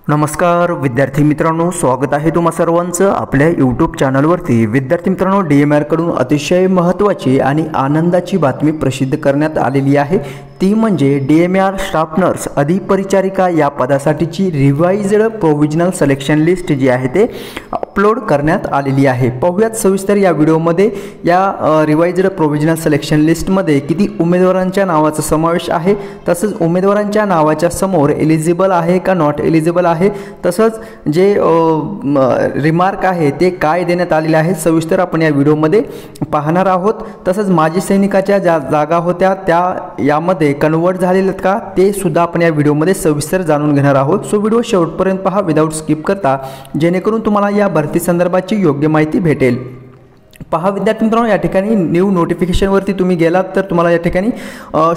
नमस्कार विद्यार्थी मित्रांनो, स्वागत आहे तुम्हा सर्वांचं आपल्या यूट्यूब चॅनलवरती। विद्यार्थी मित्रांनो, DMR कडून अतिशय महत्त्वाची आणि आनंदाची बातमी प्रसिद्ध करण्यात आलेली आहे। ती म्हणजे DMR स्टाफ नर्स अधिपरिचारिका या पदासाठीची रिवाइज्ड प्रोविजनल सिलेक्शन लिस्ट जी आहे ते अपलोड करण्यात आलेली आहे। पाहूयात सविस्तर या व्हिडिओमध्ये या रिवाइज्ड प्रोविजनल सिलेक्शन लिस्टमध्ये किती उमेदवारांच्या नावाचा समावेश आहे, तसंच उमेदवारांच्या नावाच्या समोर एलिजिबल आहे का नॉट एलिजिबल आहे, तसंच जे रिमार्क आहे ते काय देण्यात आलेले आहे सविस्तर आपण या व्हिडिओमध्ये पाहणार आहोत। तसंच माजी सैनिकाच्या ज्या जागा होत्या त्या यामध्ये कन्वर्ट झालेले आहेत का ते सुद्धा आपण या व्हिडिओमध्ये सविस्तर जाणून घेणार आहोत। सो व्हिडिओ शेवटपर्यंत पहा विदाउट स्किप करता, जेणेकरून तुम्हाला या भरती संदर्भाची योग्य माहिती भेटेल। पहा विद्यार्थी मित्रांनो, या ठिकाणी न्यू नोटिफिकेशनवरती तुम्ही गेलात तर तुम्हाला या ठिकाणी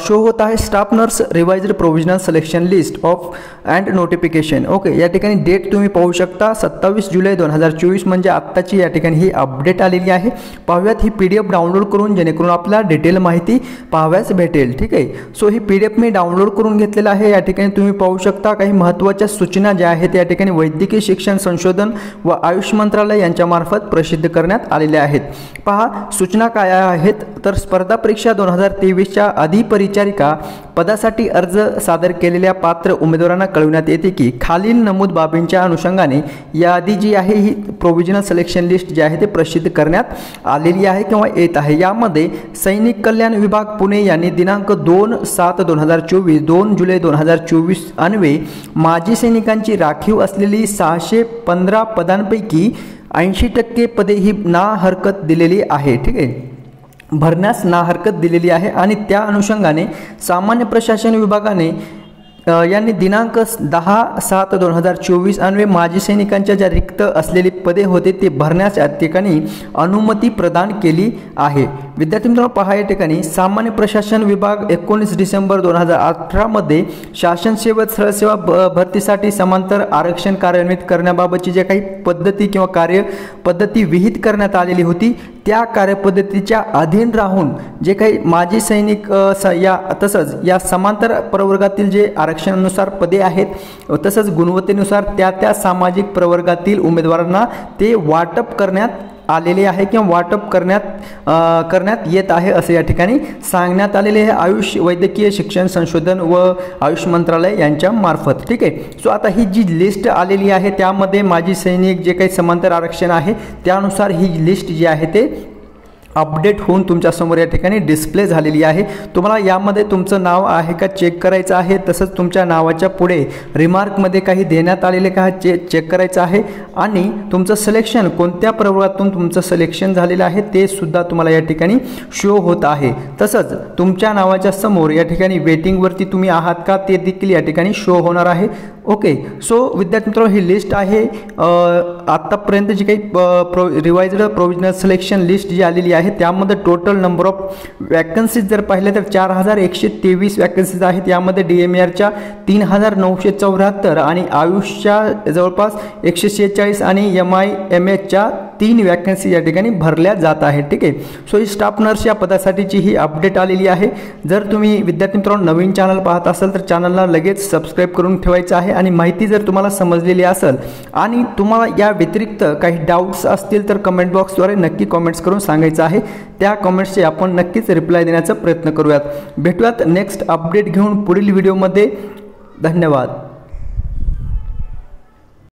शो होत आहे staff nurse revised provisional selection list of and notification. Okay, या ठिकाणी डेट तुम्ही पाहू शकता 27 जुलै 2024 म्हणजे आत्ताची या ठिकाणी ही अपडेट आलेली आहे। पाहूयात ही PDF डाउनलोड करून, जेणेकरून आपल्याला डिटेल माहिती पाहाव्यास भेटेल। ठीक आहे, सो ही PDF मी डाउनलोड करून घेतलेला आहे। या ठिकाणी तुम्ही पाहू शकता काही महत्त्वाच्या सूचना ज्या आहेत या ठिकाणी वैद्यकीय शिक्षण संशोधन व आयुष मंत्रालय यांच्या मार्फत प्रसिद्ध करण्यात आलेल्या आहेत। पहा सूचना काय आहेत तर स्पर्धा परीक्षा 2023च्या अधिपरिचारिका पदासाठी अर्ज सादर केलेल्या पात्र उमेदवारांना कळविण्यात येते की खालील नमूद बाबींच्या अनुषंगाने यादी जी आहे ही प्रोविजनल सिलेक्शन लिस्ट जी आहे ते प्रसिद्ध करण्यात आलेली आहे किंवा येत आहे। यामध्ये सैनिक कल्याण विभाग पुणे यांनी दिनांक 2/7/2024 2 जुलै 2024 अन्वे माजी सैनिकांची राखीव असलेली 615 पदांपैकी 80% पदे ही ना हरकत दिलेली आहे। ठीक आहे, भरण्यास ना हरकत दिलेली आहे आणि त्या अनुषंगाने सामान्य प्रशासन विभागाने यांनी दिनांक 10/7/2024 अन्वे माजी सैनिकांच्या ज्या रिक्त असलेली पदे होते ते भरण्यास या ठिकाणी अनुमती प्रदान केली आहे। विद्यार्थी मित्रांनो, पहा या ठिकाणी सामान्य प्रशासन विभाग 19 डिसेंबर 2018 मध्ये शासन सेवेत सरळसेवा भरतीसाठी समांतर आरक्षण कार्यान्वित करण्याबाबतची जे काही पद्धती किंवा कार्यपद्धती विहित करण्यात आलेली होती त्या कार्यपद्धतीच्या अधीन राहून जे काही माजी सैनिक तसंच या समांतर प्रवर्गातील जे आरक्षणानुसार पदे आहेत तसंच गुणवत्तेनुसार त्या सामाजिक प्रवर्गातील उमेदवारांना ते वाटप करण्यात आलेले आहे किंवा वाटप करण्यात येत आहे असे या ठिकाणी सांगण्यात आलेले आहे आयुष वैद्यकीय शिक्षण संशोधन व आयुष मंत्रालय यांच्या मार्फत। ठीक आहे, सो आता ही जी लिस्ट आलेली आहे त्यामध्ये माजी सैनिक जे काही समांतर आरक्षण आहे त्यानुसार ही लिस्ट जी आहे ते अपडेट होऊन तुमच्यासमोर या ठिकाणी डिस्प्ले झालेली आहे। तुम्हाला यामध्ये तुमचं नाव आहे का चेक करायचं आहे, तसंच तुमच्या नावाच्या पुढे रिमार्कमध्ये काही देण्यात आलेले का चेक करायचं आहे आणि तुमचं सिलेक्शन कोणत्या प्रवर्गातून तुमचं सिलेक्शन झालेलं आहे ते सुद्धा तुम्हाला या ठिकाणी शो होत आहे। तसंच तुमच्या नावाच्या समोर या ठिकाणी वेटिंगवरती तुम्ही आहात का ते देखील या ठिकाणी शो होणार आहे। ओके, सो विद्यार्थी मित्रांनो, ही लिस्ट आहे आत्तापर्यंत जी काही रिवाइज्ड प्रोविजनल सिलेक्शन लिस्ट जी आलेली आहे त्यामध्ये टोटल नंबर ऑफ वॅकन्सीज जर पाहिले तर 4123 वॅकन्सीज आहेत। यामध्ये DMRच्या 3974 आणि आयुषच्या जवळपास 146 आणि MIMHच्या 3 वॅकन्सी या ठिकाणी भरल्या जात आहेत। ठीक आहे, सो ही स्टाफ नर्स या पदासाठीची ही अपडेट आलेली आहे। जर तुम्ही विद्यार्थी मित्रांनो नवीन चॅनल पाहत असाल तर चॅनलला लगेच सबस्क्राईब करून ठेवायचं आहे आणि माहिती जर तुम्हाला समजलेली असेल आणि तुम्हाला या व्यतिरिक्त काही डाऊट्स असतील तर कमेंट बॉक्सद्वारे नक्की कमेंट्स करून सांगायचं आहे। त्या कमेंट्सचे आपण नक्कीच रिप्लाय देण्याचा प्रयत्न करूयात। भेटूयात नेक्स्ट अपडेट घेऊन पुढील व्हिडिओमध्ये। धन्यवाद।